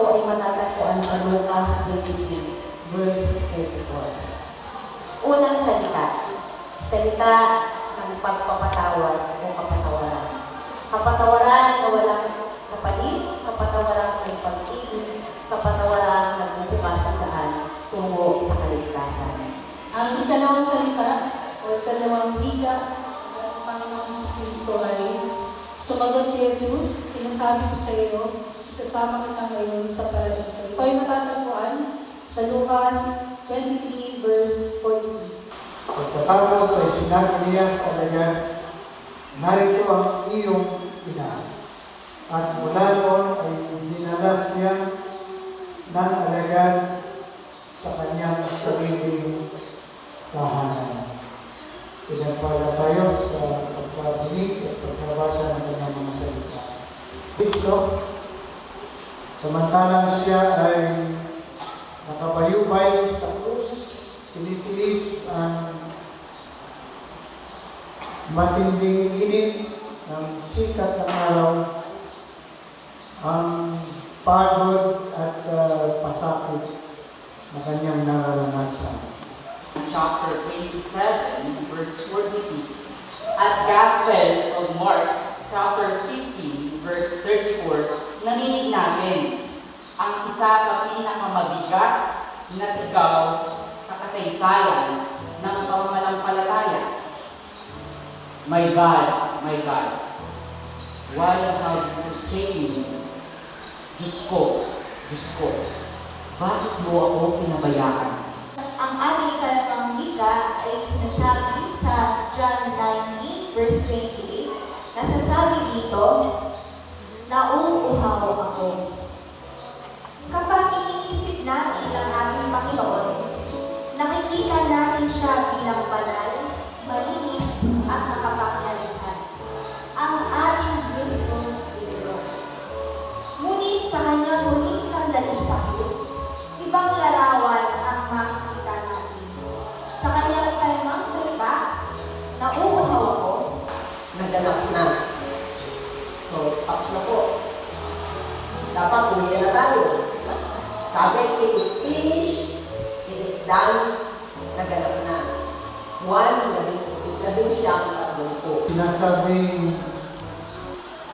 po ay matatagpuan sa Lucas 23, verse 34. Unang salita, salita ng pagpapatawad o kapatawaran. Kapatawaran na walang kapalit, kapatawaran may pag-ibig, kapatawaran na nagbubukas ang daan tungo sa kaligtasan. Ang ikalawang salita o ikalawang wika ng Panginoong Kristo ay, sumagot si Jesus, sinasabi ko sa iyo, isasama kita ngayon sa paradiso. Ito ay matatagpuan sa Lucas 23, verse 43. Pagkatapos ay sinabi niya sa alagad, narito ang iyong ina. At mula noon ay dinalas niya ng alagad sa kanyang sariling tahanan. Pinagpala tayo sa pagkabinig at pagkabasa ng kanyang mga salita. Kristo, samantalang siya ay nakabayubay sa krus, tinitiis ang matinding init ng sikat ng araw, ang pagod at pasakit na kanyang nararanasan. Chapter 27, verse 46, at Gospel of Mark, chapter 15, verse 34, narinig natin ang isa sa pinakamabigat na sigaw sa kasaysayan ng pamamalampalataya. My God, why have you forsaken me? Diyos ko, bakit mo ako pinabayaan? Ang ating ikalimang wika ay sinasabi sa John 19, verse 28. Nasasabi dito, nauuhaw ako. Kapag iniisip natin ang ating Panginoon, nakikita natin siya bilang banal, malinis at makapangyarihan. Ang ating beautiful Savior. Ngunit sa kanyang huling sandali sa krus, ibang larawan ang makikita natin. Sa kanyang ikalimang salita, nauuhaw ako. Naganap na. So, tapos na po. Dapat ulihan na tayo. Sabi, it is finished, it is done, naganap na. 1:17. Sinasabing